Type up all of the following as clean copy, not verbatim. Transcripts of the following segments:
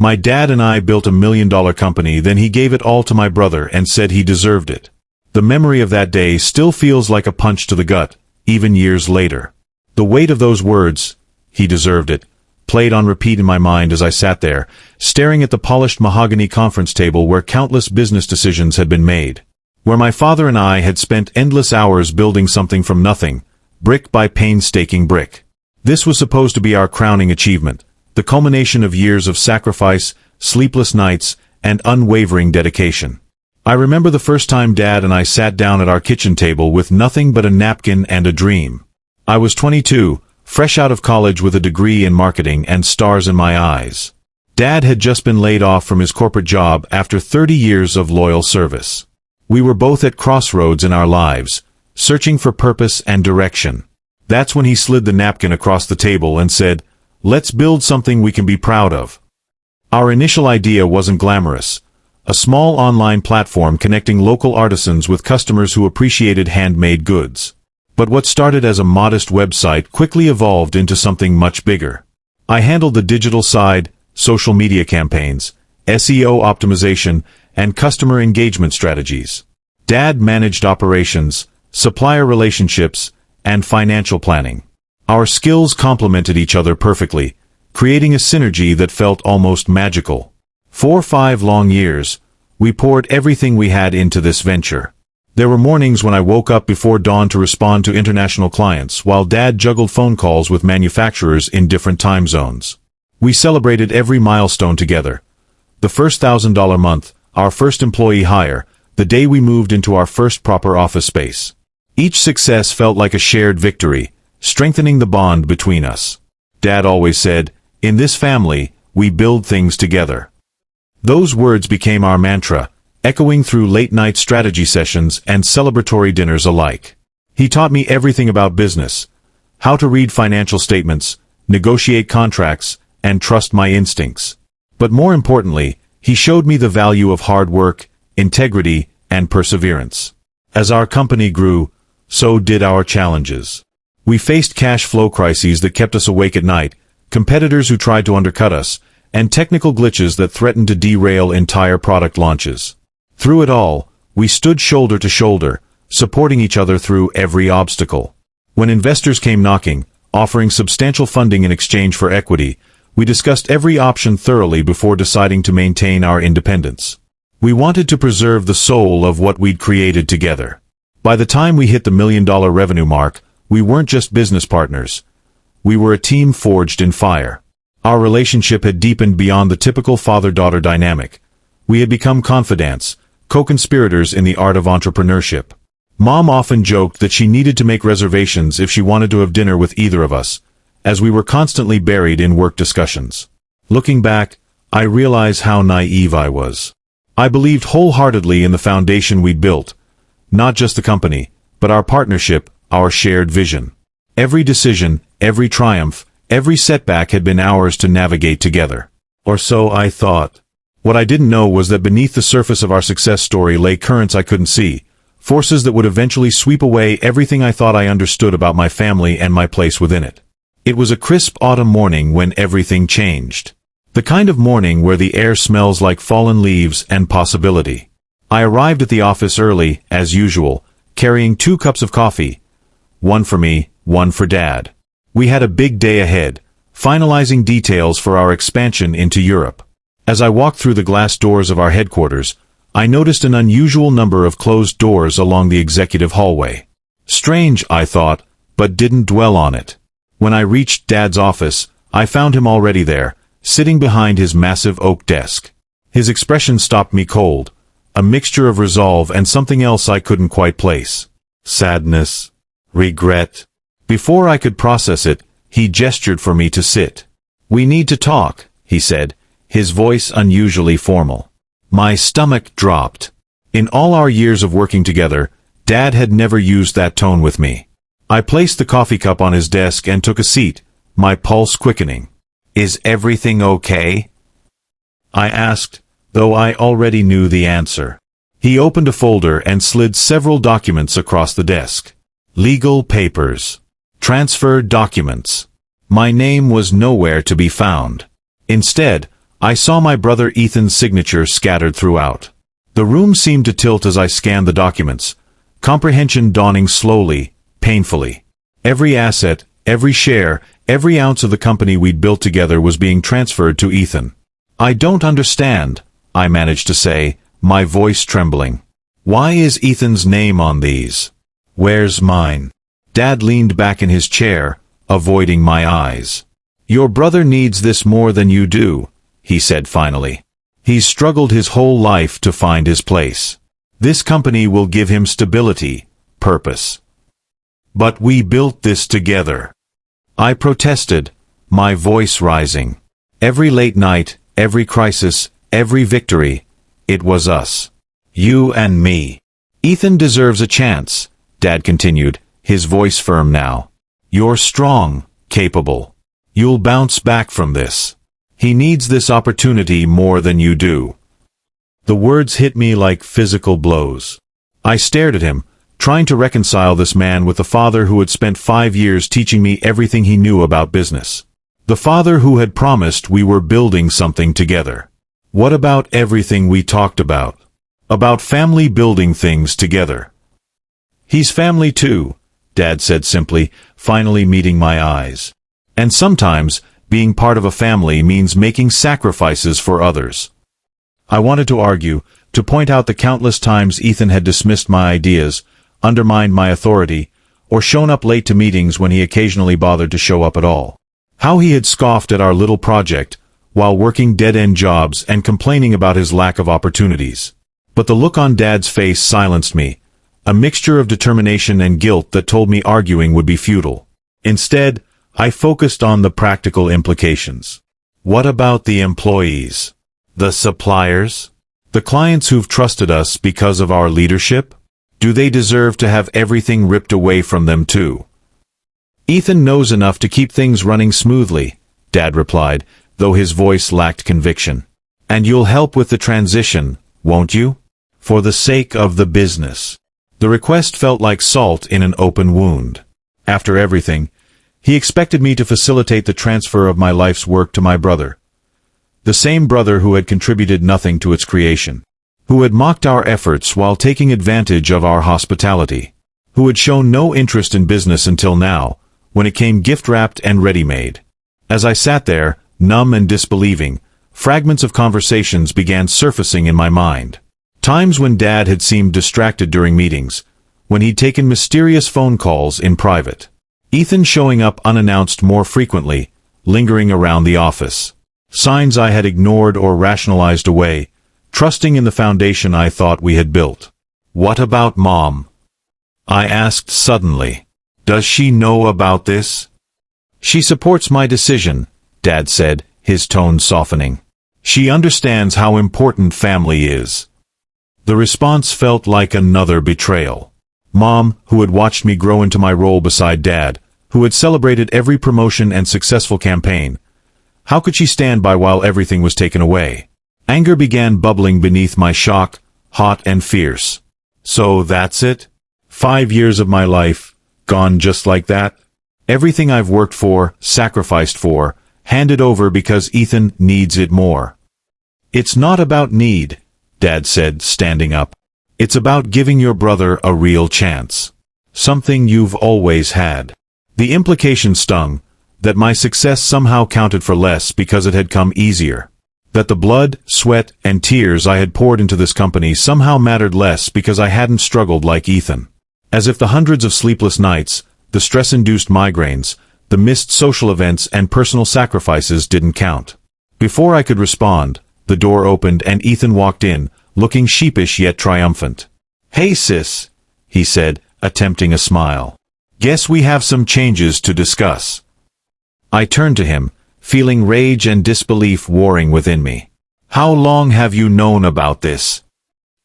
My dad and I built $1 million company, then he gave it all to my brother and said he deserved it. The memory of that day still feels like a punch to the gut, even years later. The weight of those words, "he deserved it," played on repeat in my mind as I sat there, staring at the polished mahogany conference table where countless business decisions had been made. Where my father and I had spent endless hours building something from nothing, brick by painstaking brick. This was supposed to be our crowning achievement, the culmination of years of sacrifice, sleepless nights, and unwavering dedication. I remember the first time Dad and I sat down at our kitchen table with nothing but a napkin and a dream. I was 22, fresh out of college with a degree in marketing and stars in my eyes. Dad had just been laid off from his corporate job after 30 years of loyal service. We were both at crossroads in our lives, searching for purpose and direction. That's when he slid the napkin across the table and said, "Let's build something we can be proud of." Our initial idea wasn't glamorous. A small online platform connecting local artisans with customers who appreciated handmade goods. But what started as a modest website quickly evolved into something much bigger. I handled the digital side, social media campaigns, SEO optimization, and customer engagement strategies. Dad managed operations, supplier relationships, and financial planning. Our skills complemented each other perfectly, creating a synergy that felt almost magical. For 5 long years, we poured everything we had into this venture. There were mornings when I woke up before dawn to respond to international clients, while Dad juggled phone calls with manufacturers in different time zones. We celebrated every milestone together. The first $1,000 month, our first employee hire, the day we moved into our first proper office space. Each success felt like a shared victory, strengthening the bond between us. Dad always said, "In this family, we build things together." Those words became our mantra, echoing through late-night strategy sessions and celebratory dinners alike. He taught me everything about business, how to read financial statements, negotiate contracts, and trust my instincts. But more importantly, he showed me the value of hard work, integrity, and perseverance. As our company grew, so did our challenges. We faced cash flow crises that kept us awake at night, competitors who tried to undercut us, and technical glitches that threatened to derail entire product launches. Through it all, we stood shoulder to shoulder, supporting each other through every obstacle. When investors came knocking, offering substantial funding in exchange for equity, we discussed every option thoroughly before deciding to maintain our independence. We wanted to preserve the soul of what we'd created together. By the time we hit the $1 million revenue mark, we weren't just business partners. We were a team forged in fire. Our relationship had deepened beyond the typical father-daughter dynamic. We had become confidants, co-conspirators in the art of entrepreneurship. Mom often joked that she needed to make reservations if she wanted to have dinner with either of us, as we were constantly buried in work discussions. Looking back, I realize how naive I was. I believed wholeheartedly in the foundation we'd built, not just the company, but our partnership, our shared vision. Every decision, every triumph, every setback had been ours to navigate together. Or so I thought. What I didn't know was that beneath the surface of our success story lay currents I couldn't see, forces that would eventually sweep away everything I thought I understood about my family and my place within it. It was a crisp autumn morning when everything changed. The kind of morning where the air smells like fallen leaves and possibility. I arrived at the office early, as usual, carrying 2 cups of coffee. One for me, one for Dad. We had a big day ahead, finalizing details for our expansion into Europe. As I walked through the glass doors of our headquarters, I noticed an unusual number of closed doors along the executive hallway. Strange, I thought, but didn't dwell on it. When I reached Dad's office, I found him already there, sitting behind his massive oak desk. His expression stopped me cold, a mixture of resolve and something else I couldn't quite place. Sadness, regret. Before I could process it, he gestured for me to sit. "We need to talk," he said, his voice unusually formal. My stomach dropped. In all our years of working together, Dad had never used that tone with me. I placed the coffee cup on his desk and took a seat, my pulse quickening. "Is everything okay?" I asked, though I already knew the answer. He opened a folder and slid several documents across the desk. Legal papers. Transfer documents. My name was nowhere to be found. Instead, I saw my brother Ethan's signature scattered throughout. The room seemed to tilt as I scanned the documents, comprehension dawning slowly, painfully. Every asset, every share, every ounce of the company we'd built together was being transferred to Ethan. I don't understand, I managed to say, my voice trembling. Why is Ethan's name on these? Where's mine? Dad leaned back in his chair, avoiding my eyes. Your brother needs this more than you do, he said finally. He's struggled his whole life to find his place. This company will give him stability, purpose. But we built this together. I protested, my voice rising. Every late night, every crisis, every victory, it was us. You and me. Ethan deserves a chance, Dad continued, his voice firm now. You're strong, capable. You'll bounce back from this. He needs this opportunity more than you do. The words hit me like physical blows. I stared at him, trying to reconcile this man with the father who had spent 5 years teaching me everything he knew about business. The father who had promised we were building something together. What about everything we talked about? About family building things together. He's family too, Dad said simply, finally meeting my eyes. And sometimes, being part of a family means making sacrifices for others. I wanted to argue, to point out the countless times Ethan had dismissed my ideas, undermined my authority, or shown up late to meetings when he occasionally bothered to show up at all. How he had scoffed at our little project, while working dead-end jobs and complaining about his lack of opportunities. But the look on Dad's face silenced me, a mixture of determination and guilt that told me arguing would be futile. Instead, I focused on the practical implications. What about the employees? The suppliers? The clients who've trusted us because of our leadership? Do they deserve to have everything ripped away from them too? Ethan knows enough to keep things running smoothly, Dad replied, though his voice lacked conviction. And you'll help with the transition, won't you? For the sake of the business. The request felt like salt in an open wound. After everything, he expected me to facilitate the transfer of my life's work to my brother. The same brother who had contributed nothing to its creation. Who had mocked our efforts while taking advantage of our hospitality. Who had shown no interest in business until now, when it came gift-wrapped and ready-made. As I sat there, numb and disbelieving, fragments of conversations began surfacing in my mind. Times when Dad had seemed distracted during meetings, when he'd taken mysterious phone calls in private. Ethan showing up unannounced more frequently, lingering around the office. Signs I had ignored or rationalized away, trusting in the foundation I thought we had built. What about Mom? I asked suddenly. Does she know about this? She supports my decision, Dad said, his tone softening. She understands how important family is. The response felt like another betrayal. Mom, who had watched me grow into my role beside Dad, who had celebrated every promotion and successful campaign. How could she stand by while everything was taken away? Anger began bubbling beneath my shock, hot and fierce. So that's it? 5 years of my life, gone just like that? Everything I've worked for, sacrificed for, handed over because Ethan needs it more. It's not about need, Dad said, standing up. It's about giving your brother a real chance. Something you've always had. The implication stung, that my success somehow counted for less because it had come easier. That the blood, sweat, and tears I had poured into this company somehow mattered less because I hadn't struggled like Ethan. As if the hundreds of sleepless nights, the stress-induced migraines, the missed social events and personal sacrifices didn't count. Before I could respond, the door opened and Ethan walked in, looking sheepish yet triumphant. "Hey sis," he said, attempting a smile. "Guess we have some changes to discuss." I turned to him, feeling rage and disbelief warring within me. "How long have you known about this?"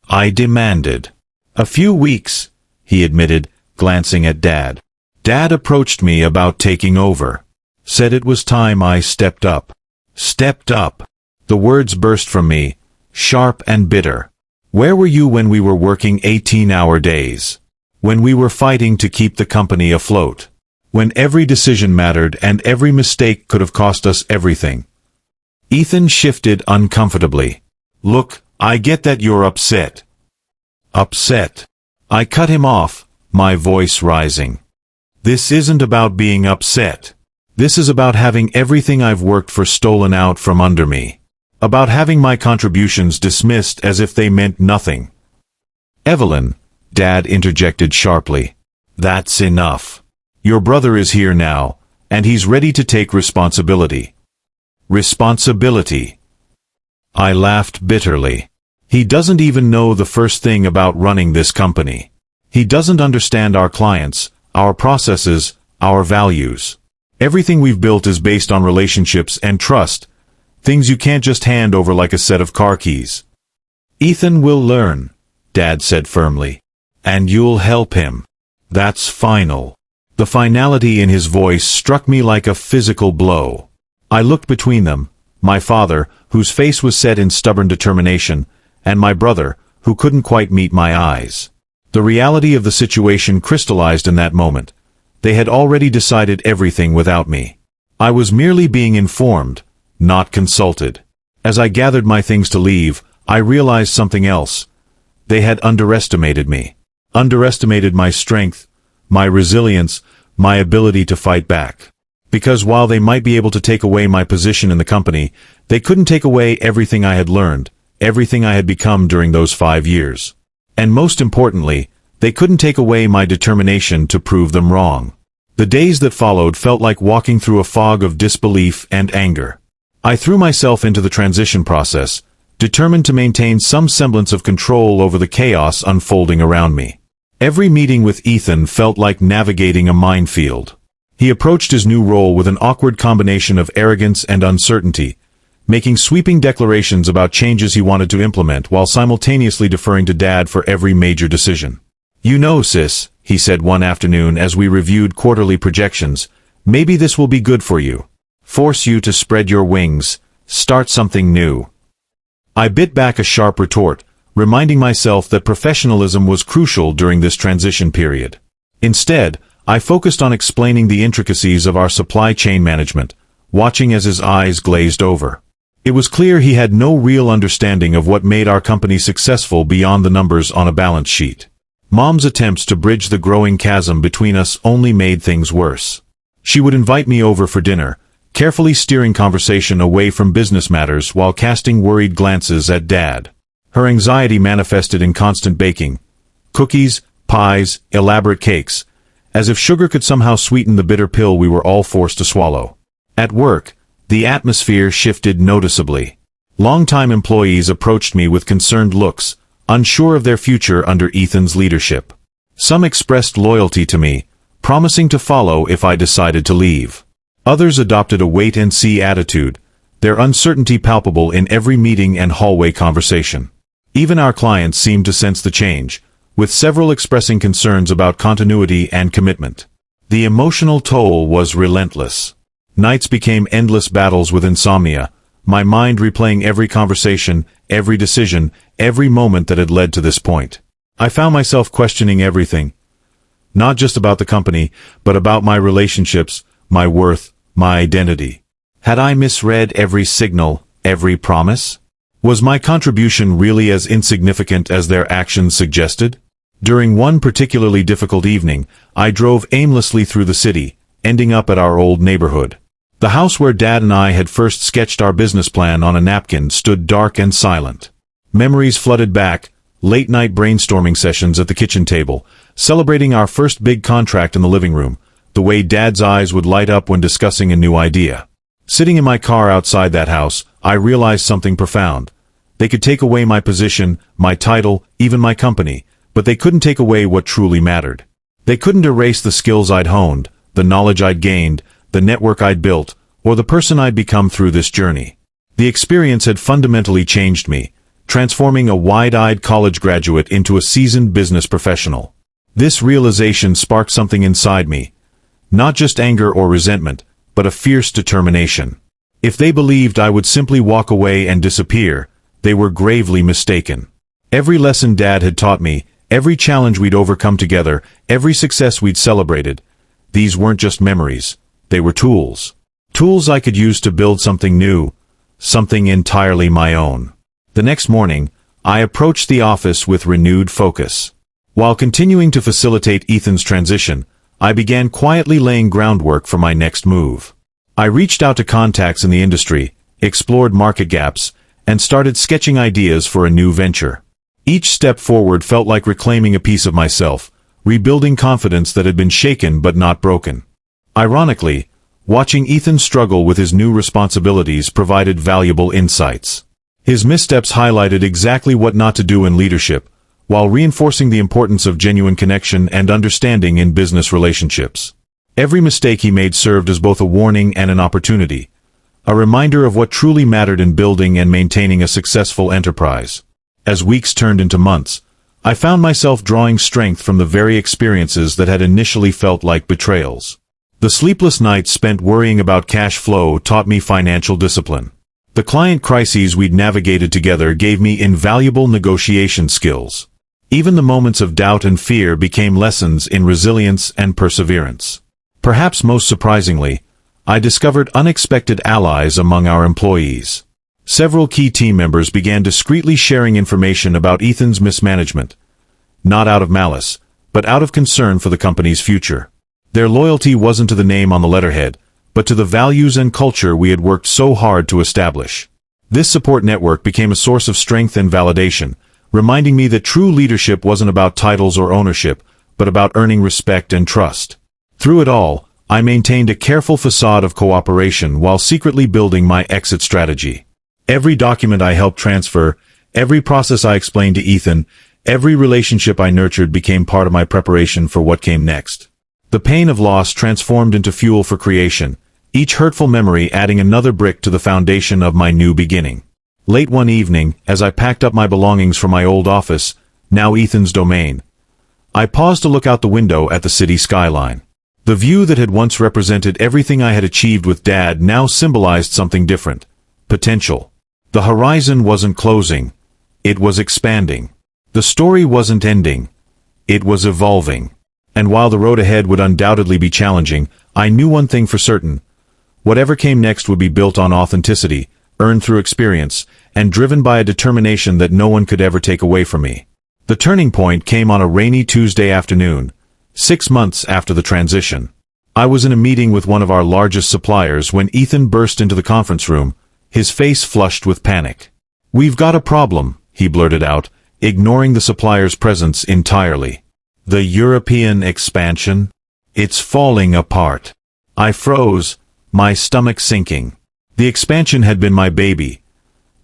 I demanded. "A few weeks," he admitted, glancing at Dad. Dad approached me about taking over. Said it was time I stepped up. Stepped up. The words burst from me, sharp and bitter. Where were you when we were working 18-hour days? When we were fighting to keep the company afloat? When every decision mattered and every mistake could have cost us everything? Ethan shifted uncomfortably. Look, I get that you're upset. Upset. I cut him off, my voice rising. This isn't about being upset. This is about having everything I've worked for stolen out from under me. About having my contributions dismissed as if they meant nothing. Evelyn, Dad interjected sharply. That's enough. Your brother is here now, and he's ready to take responsibility. Responsibility. I laughed bitterly. He doesn't even know the first thing about running this company. He doesn't understand our clients, our processes, our values. Everything we've built is based on relationships and trust, things you can't just hand over like a set of car keys. Ethan will learn, Dad said firmly. And you'll help him. That's final. The finality in his voice struck me like a physical blow. I looked between them, my father, whose face was set in stubborn determination, and my brother, who couldn't quite meet my eyes. The reality of the situation crystallized in that moment. They had already decided everything without me. I was merely being informed, not consulted. As I gathered my things to leave, I realized something else. They had underestimated me. Underestimated my strength, my resilience, my ability to fight back. Because while they might be able to take away my position in the company, they couldn't take away everything I had learned, everything I had become during those 5 years. And most importantly, they couldn't take away my determination to prove them wrong. The days that followed felt like walking through a fog of disbelief and anger. I threw myself into the transition process, determined to maintain some semblance of control over the chaos unfolding around me. Every meeting with Ethan felt like navigating a minefield. He approached his new role with an awkward combination of arrogance and uncertainty, making sweeping declarations about changes he wanted to implement while simultaneously deferring to Dad for every major decision. You know, sis, he said one afternoon as we reviewed quarterly projections, maybe this will be good for you. Force you to spread your wings, start something new. I bit back a sharp retort, reminding myself that professionalism was crucial during this transition period. Instead, I focused on explaining the intricacies of our supply chain management, watching as his eyes glazed over. It was clear he had no real understanding of what made our company successful beyond the numbers on a balance sheet. Mom's attempts to bridge the growing chasm between us only made things worse. She would invite me over for dinner, carefully steering conversation away from business matters while casting worried glances at Dad. Her anxiety manifested in constant baking. Cookies, pies, elaborate cakes, as if sugar could somehow sweeten the bitter pill we were all forced to swallow. At work, the atmosphere shifted noticeably. Longtime employees approached me with concerned looks, unsure of their future under Ethan's leadership. Some expressed loyalty to me, promising to follow if I decided to leave. Others adopted a wait-and-see attitude, their uncertainty palpable in every meeting and hallway conversation. Even our clients seemed to sense the change, with several expressing concerns about continuity and commitment. The emotional toll was relentless. Nights became endless battles with insomnia, my mind replaying every conversation, every decision, every moment that had led to this point. I found myself questioning everything. Not just about the company, but about my relationships, my worth, my identity. Had I misread every signal, every promise? Was my contribution really as insignificant as their actions suggested? During one particularly difficult evening, I drove aimlessly through the city, ending up at our old neighborhood. The house where Dad and I had first sketched our business plan on a napkin stood dark and silent. Memories flooded back, late-night brainstorming sessions at the kitchen table, celebrating our first big contract in the living room, the way Dad's eyes would light up when discussing a new idea. Sitting in my car outside that house, I realized something profound. They could take away my position, my title, even my company, but they couldn't take away what truly mattered. They couldn't erase the skills I'd honed, the knowledge I'd gained, the network I'd built, or the person I'd become through this journey. The experience had fundamentally changed me, transforming a wide-eyed college graduate into a seasoned business professional. This realization sparked something inside me, not just anger or resentment, but a fierce determination. If they believed I would simply walk away and disappear, they were gravely mistaken. Every lesson Dad had taught me, every challenge we'd overcome together, every success we'd celebrated, these weren't just memories. They were tools. Tools I could use to build something new, something entirely my own. The next morning, I approached the office with renewed focus. While continuing to facilitate Ethan's transition, I began quietly laying groundwork for my next move. I reached out to contacts in the industry, explored market gaps, and started sketching ideas for a new venture. Each step forward felt like reclaiming a piece of myself, rebuilding confidence that had been shaken but not broken. Ironically, watching Ethan struggle with his new responsibilities provided valuable insights. His missteps highlighted exactly what not to do in leadership, while reinforcing the importance of genuine connection and understanding in business relationships. Every mistake he made served as both a warning and an opportunity, a reminder of what truly mattered in building and maintaining a successful enterprise. As weeks turned into months, I found myself drawing strength from the very experiences that had initially felt like betrayals. The sleepless nights spent worrying about cash flow taught me financial discipline. The client crises we'd navigated together gave me invaluable negotiation skills. Even the moments of doubt and fear became lessons in resilience and perseverance. Perhaps most surprisingly, I discovered unexpected allies among our employees. Several key team members began discreetly sharing information about Ethan's mismanagement, not out of malice, but out of concern for the company's future. Their loyalty wasn't to the name on the letterhead, but to the values and culture we had worked so hard to establish. This support network became a source of strength and validation, reminding me that true leadership wasn't about titles or ownership, but about earning respect and trust. Through it all, I maintained a careful facade of cooperation while secretly building my exit strategy. Every document I helped transfer, every process I explained to Ethan, every relationship I nurtured became part of my preparation for what came next. The pain of loss transformed into fuel for creation, each hurtful memory adding another brick to the foundation of my new beginning. Late one evening, as I packed up my belongings from my old office, now Ethan's domain, I paused to look out the window at the city skyline. The view that had once represented everything I had achieved with Dad now symbolized something different: potential. The horizon wasn't closing, it was expanding. The story wasn't ending, it was evolving. And while the road ahead would undoubtedly be challenging, I knew one thing for certain: whatever came next would be built on authenticity, earned through experience, and driven by a determination that no one could ever take away from me. The turning point came on a rainy Tuesday afternoon, 6 months after the transition. I was in a meeting with one of our largest suppliers when Ethan burst into the conference room, his face flushed with panic. "We've got a problem," he blurted out, ignoring the supplier's presence entirely. "The European expansion? It's falling apart." I froze, my stomach sinking. The expansion had been my baby,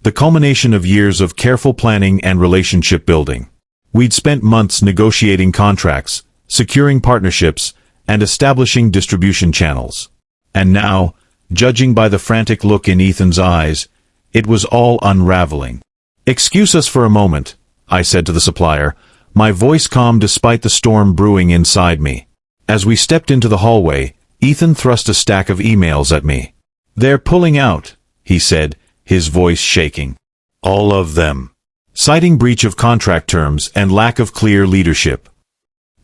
the culmination of years of careful planning and relationship building. We'd spent months negotiating contracts, securing partnerships, and establishing distribution channels. And now, judging by the frantic look in Ethan's eyes, it was all unraveling. "Excuse us for a moment," I said to the supplier, my voice calm despite the storm brewing inside me. As we stepped into the hallway, Ethan thrust a stack of emails at me. "They're pulling out," he said, his voice shaking. "All of them," citing breach of contract terms and lack of clear leadership.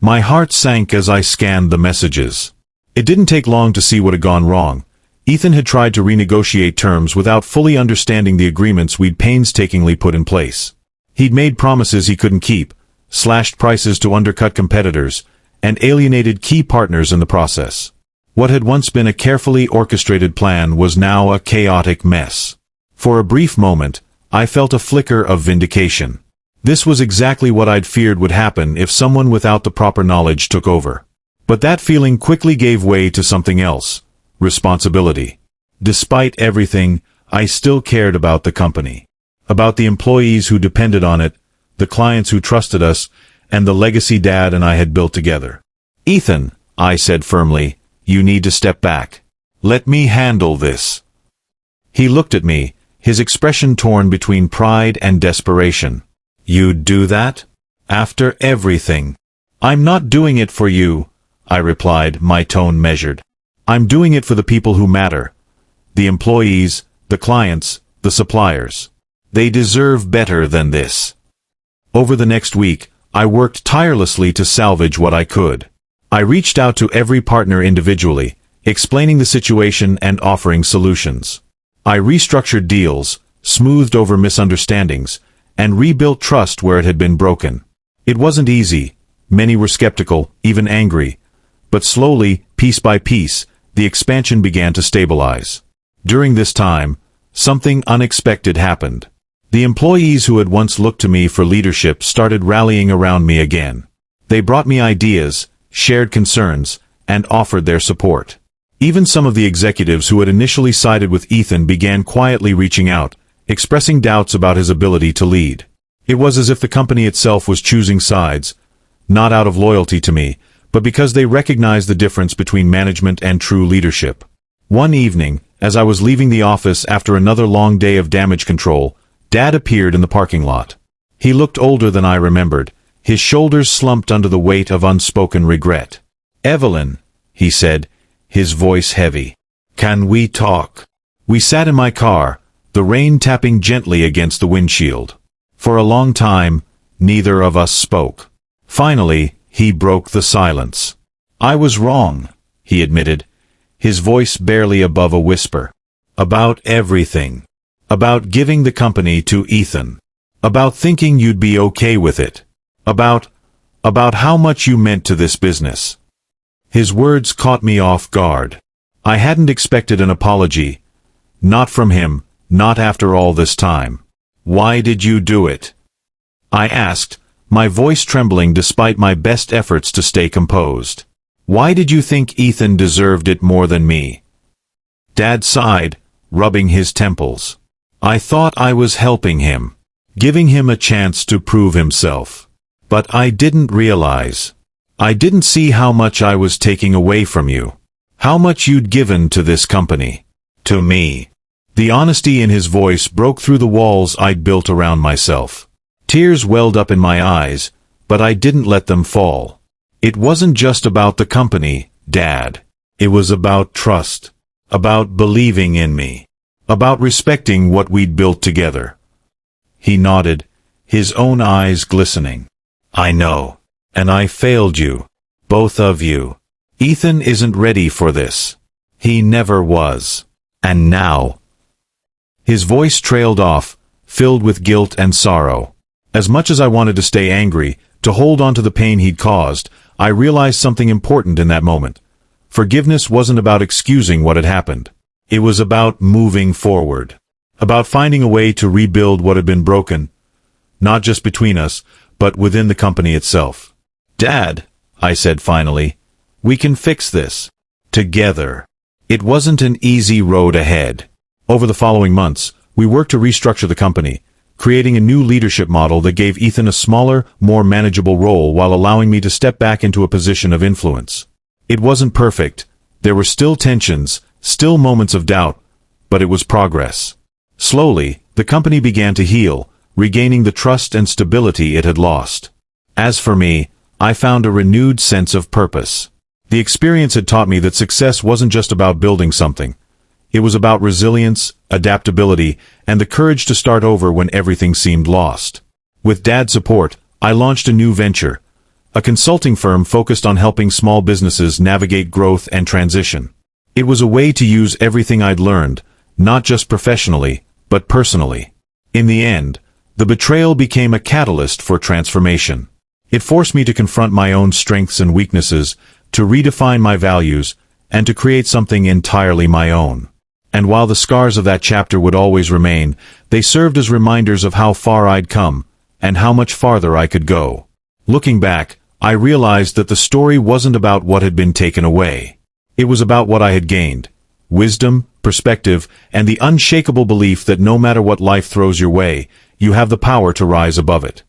My heart sank as I scanned the messages. It didn't take long to see what had gone wrong. Ethan had tried to renegotiate terms without fully understanding the agreements we'd painstakingly put in place. He'd made promises he couldn't keep, slashed prices to undercut competitors, and alienated key partners in the process. What had once been a carefully orchestrated plan was now a chaotic mess. For a brief moment, I felt a flicker of vindication. This was exactly what I'd feared would happen if someone without the proper knowledge took over. But that feeling quickly gave way to something else: responsibility. Despite everything, I still cared about the company. About the employees who depended on it, the clients who trusted us, and the legacy Dad and I had built together. "Ethan," I said firmly, "you need to step back. Let me handle this." He looked at me, his expression torn between pride and desperation. "You'd do that? After everything?" "I'm not doing it for you," I replied, my tone measured. "I'm doing it for the people who matter. The employees, the clients, the suppliers. They deserve better than this." Over the next week, I worked tirelessly to salvage what I could. I reached out to every partner individually, explaining the situation and offering solutions. I restructured deals, smoothed over misunderstandings, and rebuilt trust where it had been broken. It wasn't easy. Many were skeptical, even angry. But slowly, piece by piece, the expansion began to stabilize. During this time, something unexpected happened. The employees who had once looked to me for leadership started rallying around me again. They brought me ideas, shared concerns, and offered their support. Even some of the executives who had initially sided with Ethan began quietly reaching out, expressing doubts about his ability to lead. It was as if the company itself was choosing sides, not out of loyalty to me, but because they recognized the difference between management and true leadership. One evening, as I was leaving the office after another long day of damage control, Dad appeared in the parking lot. He looked older than I remembered, his shoulders slumped under the weight of unspoken regret. "Evelyn," he said, his voice heavy. "Can we talk?" We sat in my car, the rain tapping gently against the windshield. For a long time, neither of us spoke. Finally, he broke the silence. "I was wrong," he admitted, his voice barely above a whisper. "About everything. About giving the company to Ethan. About thinking you'd be okay with it. About how much you meant to this business." His words caught me off guard. I hadn't expected an apology. Not from him, not after all this time. "Why did you do it?" I asked, my voice trembling despite my best efforts to stay composed. "Why did you think Ethan deserved it more than me?" Dad sighed, rubbing his temples. "I thought I was helping him, giving him a chance to prove himself. But I didn't realize. I didn't see how much I was taking away from you. How much you'd given to this company. To me." The honesty in his voice broke through the walls I'd built around myself. Tears welled up in my eyes, but I didn't let them fall. "It wasn't just about the company, Dad. It was about trust. About believing in me. About respecting what we'd built together." He nodded, his own eyes glistening. "I know. And I failed you. Both of you. Ethan isn't ready for this. He never was. And now—" His voice trailed off, filled with guilt and sorrow. As much as I wanted to stay angry, to hold on to the pain he'd caused, I realized something important in that moment. Forgiveness wasn't about excusing what had happened. It was about moving forward. About finding a way to rebuild what had been broken, not just between us, but within the company itself. "Dad," I said finally, "we can fix this. Together." It wasn't an easy road ahead. Over the following months, we worked to restructure the company, creating a new leadership model that gave Ethan a smaller, more manageable role while allowing me to step back into a position of influence. It wasn't perfect. There were still tensions, still moments of doubt, but it was progress. Slowly, the company began to heal, regaining the trust and stability it had lost. As for me, I found a renewed sense of purpose. The experience had taught me that success wasn't just about building something. It was about resilience, adaptability, and the courage to start over when everything seemed lost. With Dad's support, I launched a new venture, a consulting firm focused on helping small businesses navigate growth and transition. It was a way to use everything I'd learned, not just professionally, but personally. In the end, the betrayal became a catalyst for transformation. It forced me to confront my own strengths and weaknesses, to redefine my values, and to create something entirely my own. And while the scars of that chapter would always remain, they served as reminders of how far I'd come, and how much farther I could go. Looking back, I realized that the story wasn't about what had been taken away. It was about what I had gained: wisdom, perspective, and the unshakable belief that no matter what life throws your way, you have the power to rise above it.